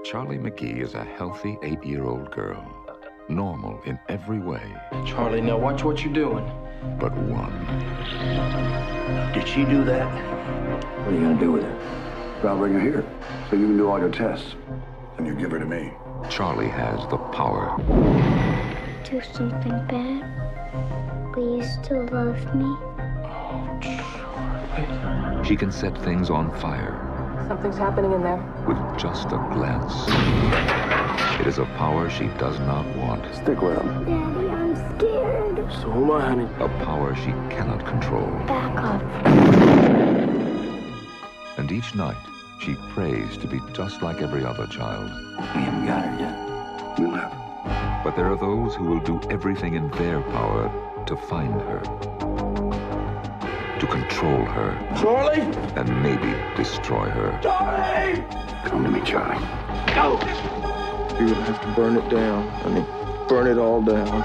Charlie McGee is a healthy 8-year-old girl, normal in every way, Charlie, now watch what you're doing. but one. Did she do that? What are you gonna do with her? I'll bring her here so you can do all your tests. Then you give her to me. Charlie has the power. Do something bad? Will you still love me? She can set things on fire Something's happening in there. with just a glance. It is a power she does not want, Stick with him. Daddy, I'm scared. So am I, honey. a power she cannot control. Back up. And each night, she prays to be just like every other child. We haven't got her yet. We'll have her. But there are those who will do everything in their power to find her, to control her, Charlie! and maybe destroy her. Charlie! Come to me, Charlie. Go! You're gonna have to burn it down, honey. Burn it all down.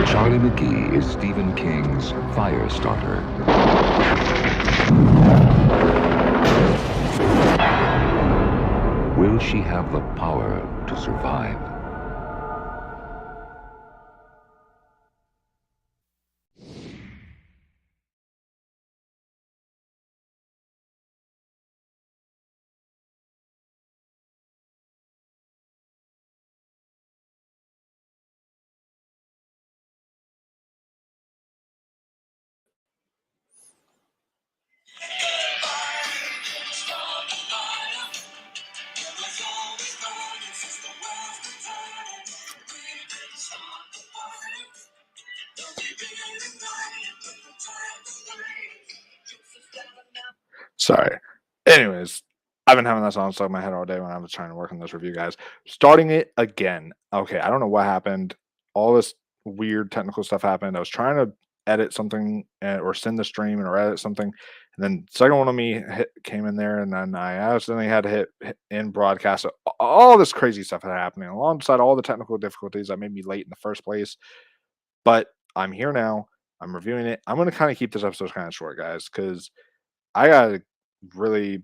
Charlie McGee is Stephen King's Firestarter. Will she have the power to survive? Sorry. Anyways, I've been having that song stuck in my head all day when I was trying to work on this review, guys. Starting it again. Okay, I don't know what happened. All this weird technical stuff happened. I was trying to edit something or send the stream or edit something, and then second one of me came in there, and then I accidentally had to hit in broadcast. So all this crazy stuff had happening alongside all the technical difficulties that made me late in the first place. But I'm here now. I'm reviewing it. I'm going to kind of keep this episode kind of short, guys, because I gotta really.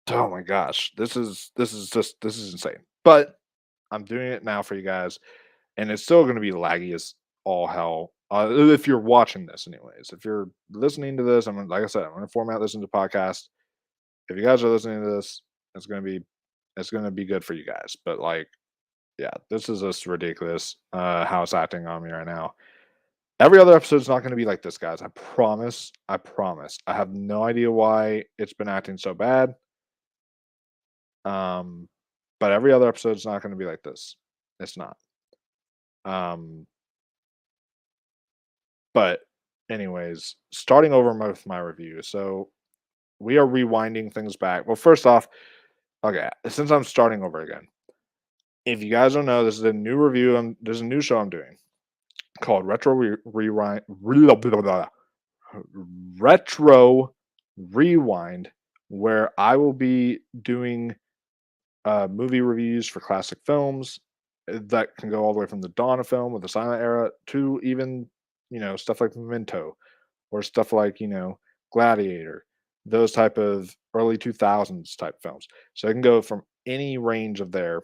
Oh my gosh, this is insane. But I'm doing it now for you guys, and it's still going to be laggy as all hell. If you're watching this, anyways, if you're listening to this, like I said, I'm going to format this into podcast. If you guys are listening to this, it's going to be good for you guys. But like, yeah, this is just ridiculous. How it's acting on me right now. Every other episode is not going to be like this, guys. I promise. I promise. I have no idea why it's been acting so bad. But every other episode is not going to be like this. It's not. But anyways, starting over with my review. So we are rewinding things back. Well, first off, okay, since I'm starting over again, if you guys don't know, this is a new review. There's a new show I'm doing called Retro Rewind, where I will be doing movie reviews for classic films that can go all the way from the dawn of film with the silent era to even, stuff like Memento or stuff like, Gladiator, those type of early 2000s type films. So it can go from any range of there.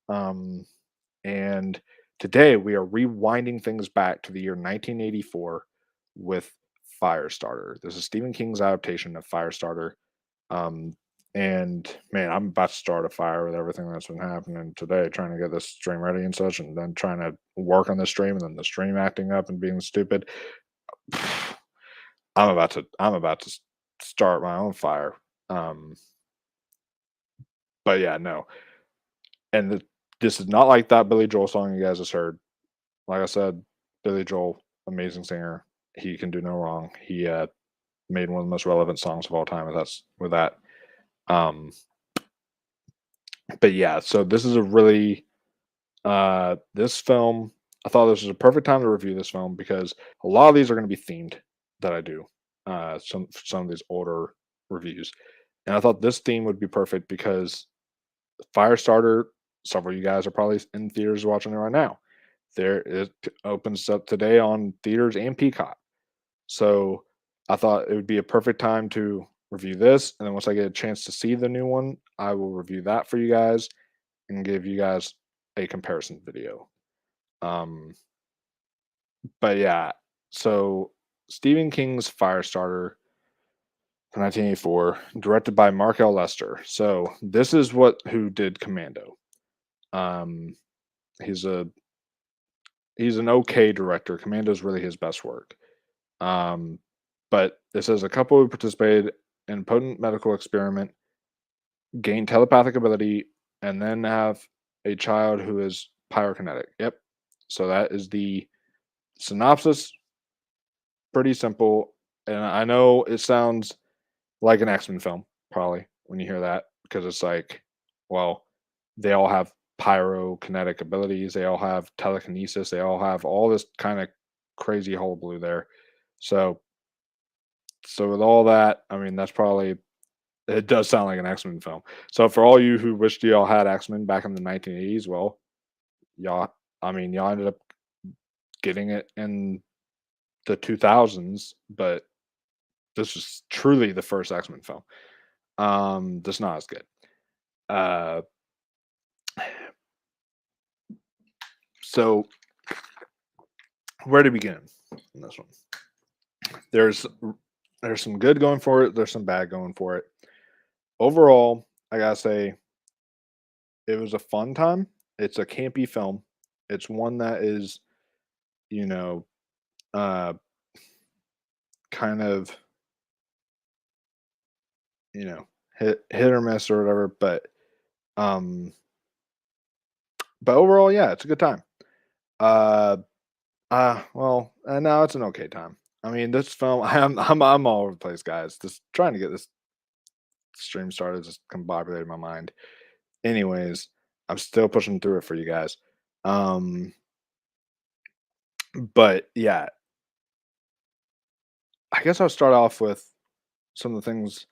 And today we are rewinding things back to the year 1984 with Firestarter. This is Stephen King's adaptation of Firestarter. And man, I'm about to start a fire with everything that's been happening today, trying to get this stream ready and such, and then trying to work on the stream, and then the stream acting up and being stupid. I'm about to start my own fire. But yeah, no. And this is not like that Billy Joel song you guys just heard. Like I said, Billy Joel, amazing singer. He can do no wrong. He made one of the most relevant songs of all time with that. But yeah, so this is a really this film. I thought this was a perfect time to review this film because a lot of these are going to be themed that I do. Some of these older reviews, and I thought this theme would be perfect because Firestarter. Several of you guys are probably in theaters watching it right now. It opens up today on theaters and Peacock. So I thought it would be a perfect time to review this, and then once I get a chance to see the new one, I will review that for you guys and give you guys a comparison video. Um, but yeah, so Stephen King's Firestarter from 1984, directed by Mark L. Lester. So this is who did Commando. Um, he's an okay director. Commando is really his best work. Um, but it says a couple who participated in a potent medical experiment gain telepathic ability and then have a child who is pyrokinetic. Yep. So that is the synopsis. Pretty simple. And I know it sounds like an X-Men film, probably, when you hear that, because it's like, well, they all have pyrokinetic abilities, they all have telekinesis, they all have all this kind of crazy hullabaloo there. So with all that, I mean, that's probably it does sound like an X-Men film. So for all you who wished y'all had X-Men back in the 1980s, well, y'all ended up getting it in the 2000s, but this is truly the first X-Men film. That's not as good. So where to begin in this one? There's some good going for it. There's some bad going for it. Overall, I gotta say, it was a fun time. It's a campy film. It's one that is, you know, uh, kind of, hit or miss or whatever. Um, but overall, yeah, it's a good time. Now it's an okay time. I mean, this film, I'm all over the place, guys. Just trying to get this stream started just combobulated my mind. Anyways, I'm still pushing through it for you guys. But yeah, I guess I'll start off with some of the things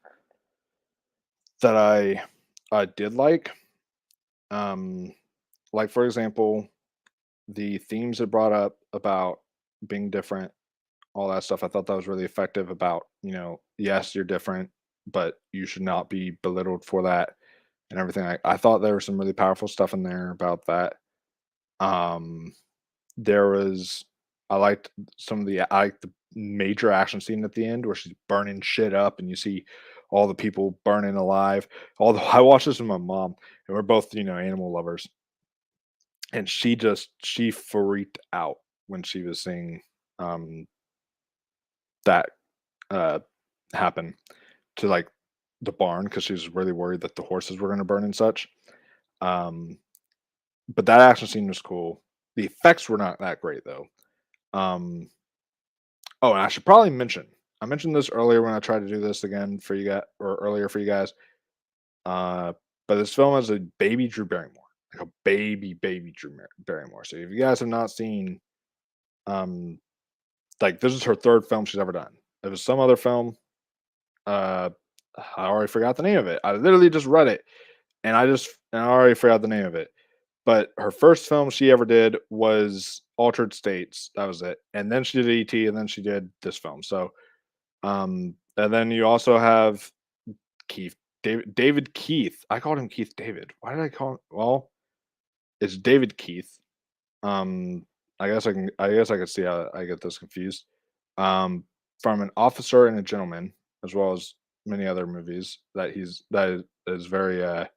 that I did like. Um, like for example, the themes it brought up about being different, all that stuff. I thought that was really effective about, yes, you're different, but you should not be belittled for that and everything. I thought there was some really powerful stuff in there about that. Um, there was, I liked the major action scene at the end where she's burning shit up and you see all the people burning alive. Although I watched this with my mom and we're both, animal lovers. And she freaked out when she was seeing um that uh happen to like the barn because she was really worried that the horses were going to burn and such. Um, but that action scene was cool. The effects were not that great though. Um, oh, and I should probably mention. I mentioned this earlier when I tried to do this again for you guys, or earlier for you guys. Uh, but this film has a baby Drew Barrymore, like a baby Drew Barrymore. So if you guys have not seen, um, like this is her third film she's ever done. It was some other film. Uh, I already forgot the name of it. I literally just read it, and I already forgot the name of it. But her first film she ever did was Altered States. That was it. And then she did E.T. and then she did this film. So, and then you also have David Keith. I called him Keith David. Why did I call him? Well, it's David Keith. I guess I could see how I get this confused. From An Officer and a Gentleman, as well as many other movies that is very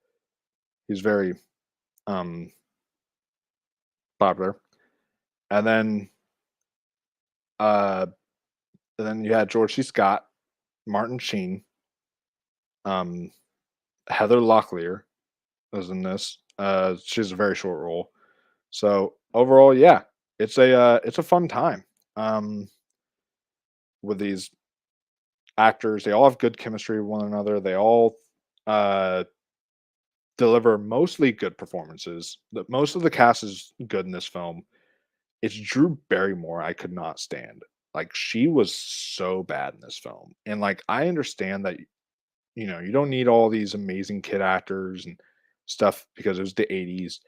he's very um popular. And then uh you had George C. Scott, Martin Sheen, um Heather Locklear was in this. She's a very short role. So overall, yeah, it's a fun time. With these actors, they all have good chemistry with one another. They all uh deliver mostly good performances. Most of the cast is good in this film. It's Drew Barrymore I could not stand. Like she was so bad in this film. And like I understand that you don't need all these amazing kid actors and stuff because it was the 80s.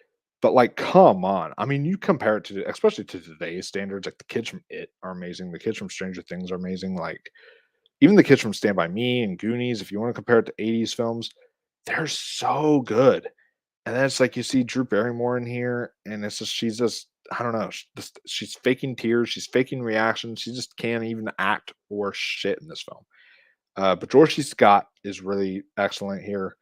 But like come on. I mean, you compare it to especially to today's standards, like the kids from It are amazing. The kids from Stranger Things are amazing. Like even the kids from Stand By Me and Goonies, if you want to compare it to 80s films, they're so good. And then it's like you see Drew Barrymore in here, and it's just she's just I don't know. She's faking tears, she's faking reactions. She just can't even act or shit in this film. But George C. Scott is really excellent here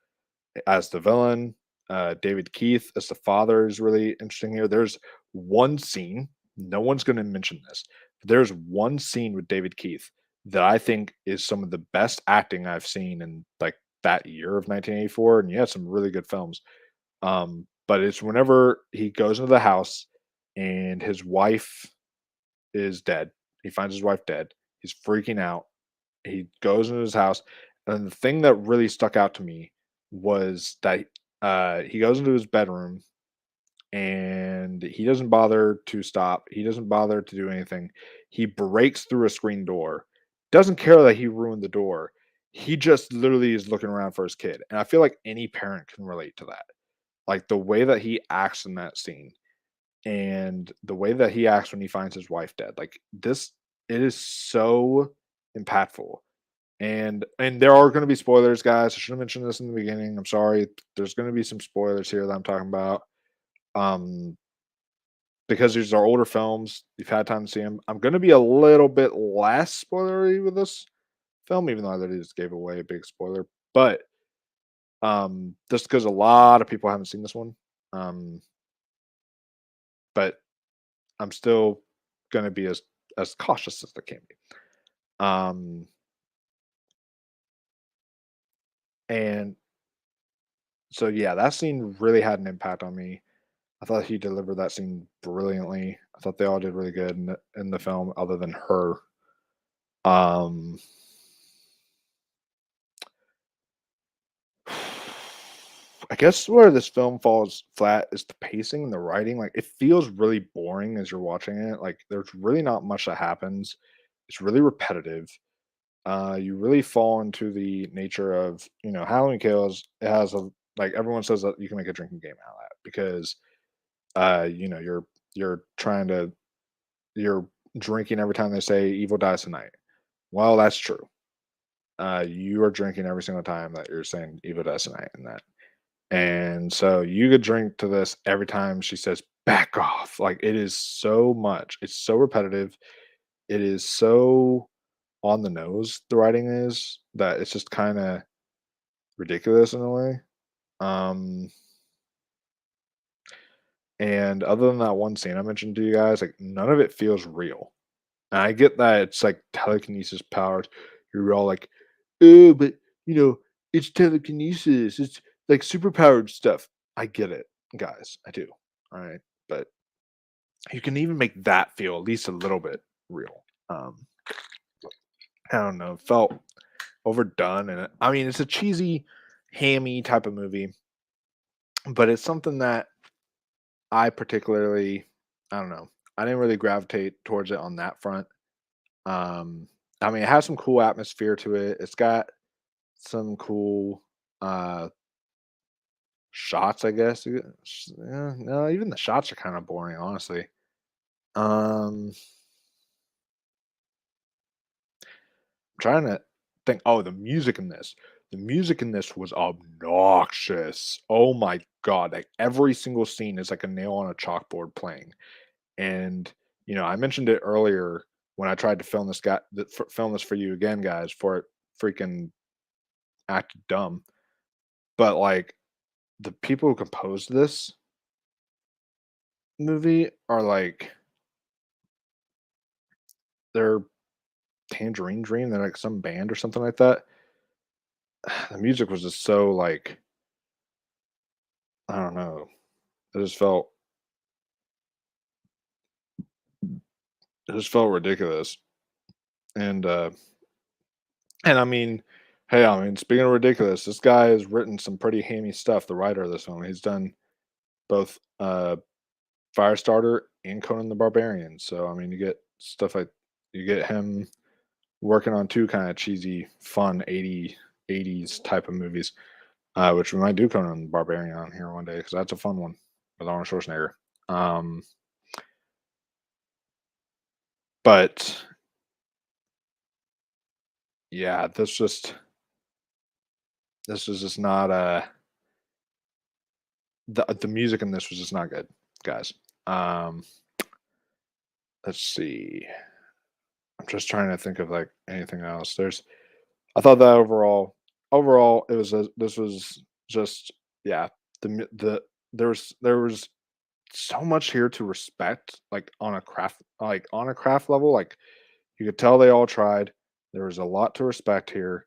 as the villain. David Keith as the father is really interesting here. There's one scene, no one's going to mention this, but there's one scene with David Keith that I think is some of the best acting I've seen in like that year of 1984. And he had some really good films. But it's whenever he goes into the house and his wife is dead. He finds his wife dead. He's freaking out. He goes into his house, and the thing that really stuck out to me was that he goes into his bedroom and he doesn't bother to stop. He doesn't bother to do anything. He breaks through a screen door. Doesn't care that he ruined the door. He just literally is looking around for his kid. And I feel like any parent can relate to that. Like the way that he acts in that scene and the way that he acts when he finds his wife dead. Like this, it is so impactful. And there are going to be spoilers, guys. I should have mentioned this in the beginning. I'm sorry. There's going to be some spoilers here that I'm talking about. Um, because these are older films, you've had time to see them. I'm going to be a little bit less spoilery with this film, even though I literally just gave away a big spoiler. But just because a lot of people haven't seen this one. But I'm still going to be as cautious as I can be. And so yeah, that scene really had an impact on me. I thought he delivered that scene brilliantly. I thought they all did really good in the film, other than her. Um, I guess where this film falls flat is the pacing and the writing. Like it feels really boring as you're watching it. Like there's really not much that happens. It's really repetitive. You really fall into the nature of Halloween Kills. It has a like everyone says that you can make a drinking game out of that because you're trying to you're drinking every time they say evil dies tonight. Well, that's true. You are drinking every single time that you're saying evil dies tonight and that. And so you could drink to this every time she says back off. Like it is so much. It's so repetitive. It is so on the nose the writing is that it's just kind of ridiculous in a way. Um and other than that one scene I mentioned to you guys, like none of it feels real. And I get that it's like telekinesis powers. You're all like, oh, but it's telekinesis. It's like superpowered stuff. I get it, guys. I do. All right. But you can even make that feel at least a little bit real. I don't know. It felt overdone. And I mean, it's a cheesy, hammy type of movie, but it's something that I particularly, I don't know. I didn't really gravitate towards it on that front. Um, I mean, it has some cool atmosphere to it. It's got some cool shots, I guess. Yeah, no, even the shots are kind of boring, honestly. I'm trying to think. Oh, the music in this. The music in this was obnoxious. Oh my god! Like every single scene is like a nail on a chalkboard playing. And I mentioned it earlier when I tried to film this for you again, guys, for it freaking acted dumb. But like the people who composed this movie are like they're Tangerine Dream. They're like some band or something like that. The music was just so like I don't know. It just felt ridiculous. And and I mean, hey, I mean, speaking of ridiculous, this guy has written some pretty hammy stuff. The writer of this film, he's done both Firestarter and Conan the Barbarian. So I mean, you get stuff like you get him working on two kind of cheesy, fun 80s type of movies, which we might do Conan the Barbarian on here one day because that's a fun one with Arnold Schwarzenegger. Um, but yeah, this was just not the music in this was just not good, guys. Um, let's see. I'm just trying to think of like anything else. I thought that overall it was this was just yeah the there was so much here to respect like on a craft level, like you could tell they all tried. There was a lot to respect here,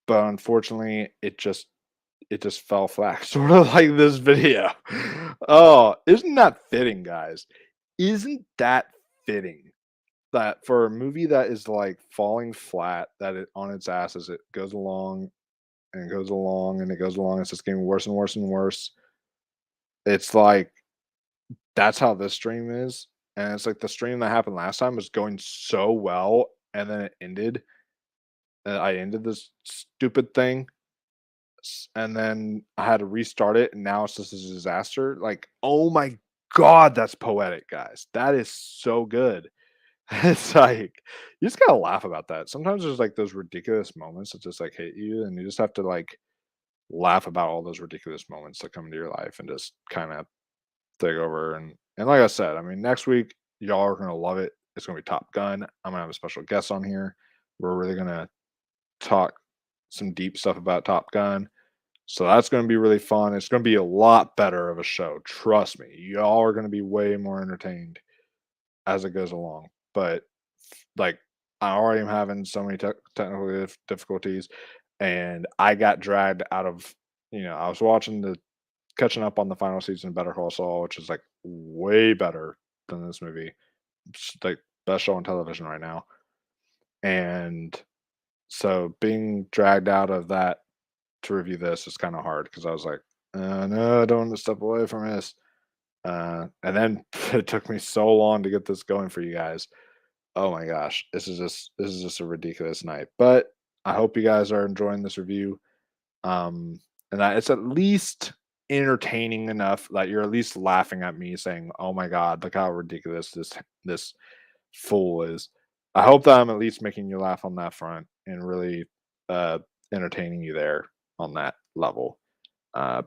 but unfortunately it just fell flat, sort of like this video. Oh, isn't that fitting, guys? Isn't that fitting? That for a movie that is like falling flat, that it on its ass as it goes along and it goes along and it goes along, it's just getting worse and worse and worse. It's like that's how this stream is. And it's like the stream that happened last time was going so well, and then it ended. And I ended this stupid thing, and then I had to restart it, and now it's just a disaster. Like, oh my god, that's poetic, guys. That is so good. It's like you just gotta laugh about that. Sometimes there's like those ridiculous moments that just like hit you, and you just have to like laugh about all those ridiculous moments that come into your life and just kind of take over. And like I said, I mean, next week y'all are gonna love it. It's gonna be Top Gun. I'm gonna have a special guest on here. We're really gonna talk some deep stuff about Top Gun. So that's gonna be really fun. It's gonna be a lot better of a show. Trust me. Y'all are gonna be way more entertained as it goes along. But like I already am having so many technical difficulties, and I got dragged out of. I was watching the catching up on the final season of Better Call Saul, which is like way better than this movie. It's like best show on television right now, and so being dragged out of that to review this is kind of hard because I was like, no, I don't want to step away from this. And then it took me so long to get this going for you guys. Oh my gosh, this is just a ridiculous night. But I hope you guys are enjoying this review. And that it's at least entertaining enough that you're at least laughing at me saying, "Oh my god, look how ridiculous this fool is." I hope that I'm at least making you laugh on that front and really uh entertaining you there on that level.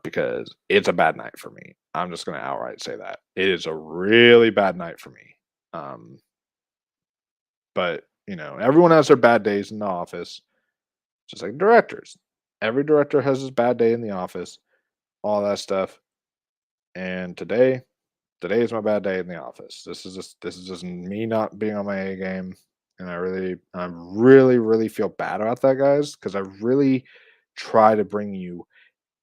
Because it's a bad night for me. I'm just gonna outright say that. It is a really bad night for me. Um, but everyone has their bad days in the office, just like directors. Every director has his bad day in the office, all that stuff. And today is my bad day in the office. This is just me not being on my A game, and I really feel bad about that, guys, because I really try to bring you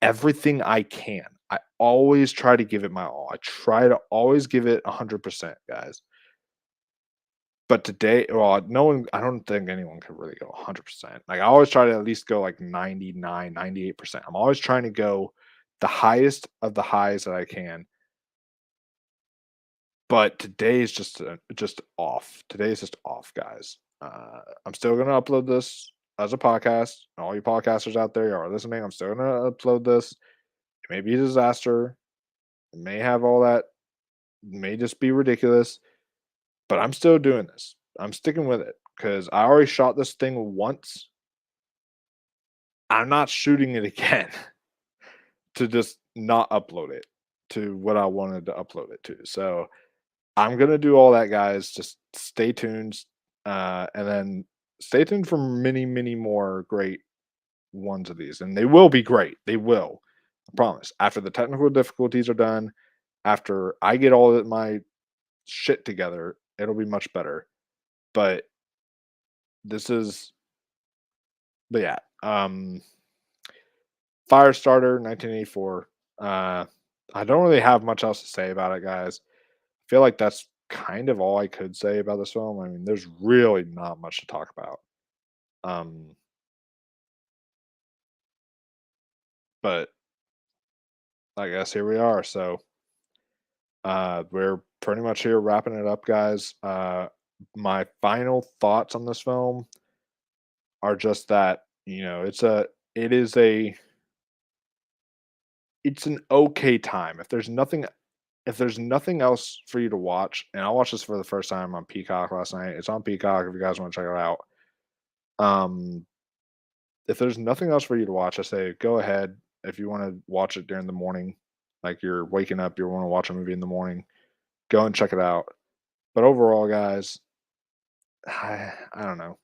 everything I can. I always try to give it my all. I try to always give it 100%, guys. But today, well, no one, I don't think anyone could really go 100%. Like, I always try to at least go like 99, 98%. I'm always trying to go the highest of the highs that I can. But today is just off. Today is just off, guys. I'm still going to upload this as a podcast. All you podcasters out there are listening. I'm still going to upload this. It may be a disaster. It may have all that. It may just be ridiculous. But I'm still doing this. I'm sticking with it because I already shot this thing once. I'm not shooting it again to just not upload it to what I wanted to upload it to. So I'm gonna do all that, guys. Just stay tuned, and then stay tuned for many, many more great ones of these, and they will be great. They will, I promise. After the technical difficulties are done, after I get all of my shit together, it'll be much better. But this is, but yeah, Firestarter, 1984. I don't really have much else to say about it, guys. I feel like that's kind of all I could say about this film. I mean, there's really not much to talk about. Um, but I guess here we are. So we're pretty much here wrapping it up, guys. My final thoughts on this film are just that it is a it's an okay time. If there's nothing if there's nothing else for you to watch, and I watched this for the first time on Peacock last night. It's on Peacock if you guys want to check it out. Um, if there's nothing else for you to watch, I say go ahead. If you want to watch it during the morning, like you're waking up, you want to watch a movie in the morning, go and check it out. But overall, guys, I don't know.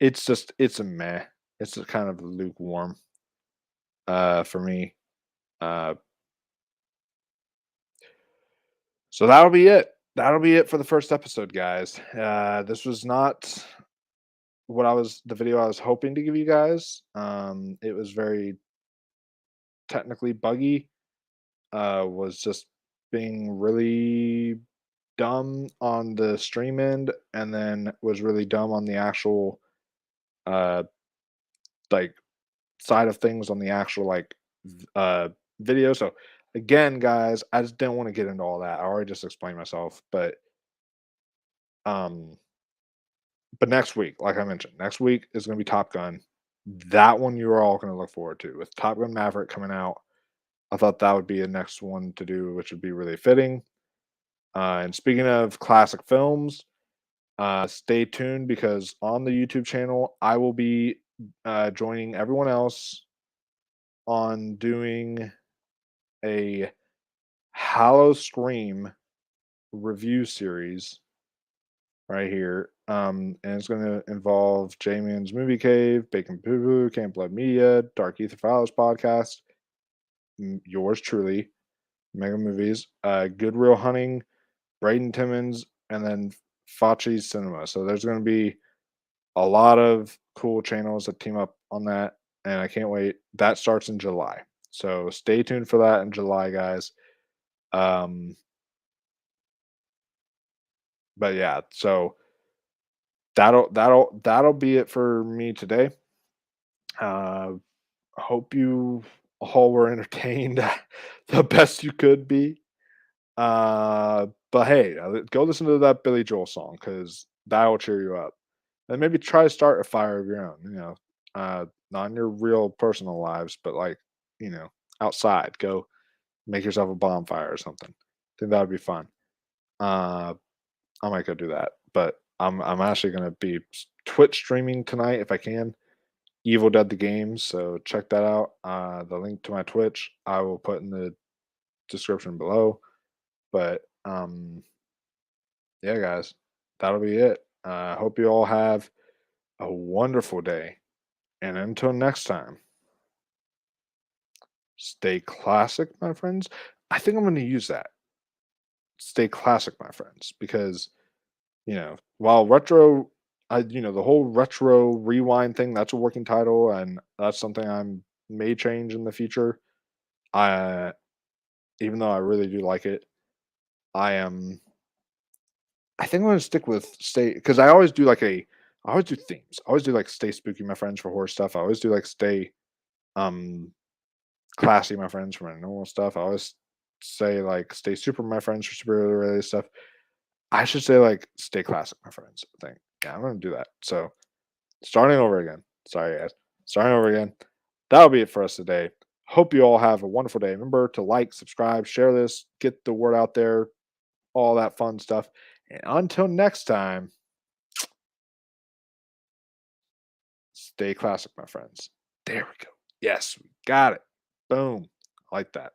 It's a meh. It's a kind of lukewarm for me. Uh, so that'll be it. That'll be it for the first episode, guys. This was not the video I was hoping to give you guys. It was very technically buggy. Was just being really dumb on the stream end, and then was really dumb on the actual uh like side of things on the actual video. So again, guys, I just didn't want to get into all that. I already just explained myself, um but next week, like I mentioned, next week is going to be Top Gun. That one you're all going to look forward to with Top Gun Maverick coming out. I thought that would be a next one to do, which would be really fitting. And speaking of classic films, stay tuned because on the YouTube channel, I will be joining everyone else on doing a Hallow Scream review series right here. And it's going to involve J-Man's Movie Cave, Bacon Poo Poo, Camp Blood Media, Dark Ether Files podcast, yours truly, Mega Movies, Good Real Hunting, Braden Timmons, and then Fachi's Cinema. So there's going to be a lot of cool channels that team up on that, and I can't wait. That starts in July. So stay tuned for that in July, guys. But yeah, so that'll be it for me today. Hope you all were entertained the best you could be. But hey, go listen to that Billy Joel song because that'll cheer you up. And maybe try to start a fire of your own, not in your real personal lives, but outside. Go make yourself a bonfire or something. I think that would be fun. I might go do that. But I'm actually gonna be Twitch streaming tonight if I can. Evil Dead the game, so check that out. The link to my Twitch I will put in the description below. But yeah, guys, that'll be it. Hope you all have a wonderful day. And until next time, stay classic, my friends. I think I'm going to use that. Stay classic, my friends, because, while retro, the whole retro rewind thing, that's a working title, and that's something I may change in the future. Even though I really do like it, I am. I think I'm going to stick with stay because I always do I always do themes. I always do like stay spooky, my friends, for horror stuff. I always do like stay um classy, my friends, for my normal stuff. I always say like stay super, my friends, for superhero related stuff. I should say like stay classic, my friends. I think. Yeah, I'm gonna do that. So starting over again. Sorry, guys. Starting over again. That'll be it for us today. Hope you all have a wonderful day. Remember to like, subscribe, share this, get the word out there, all that fun stuff. And until next time, stay classic, my friends. There we go. Yes, we got it. Boom. I like that.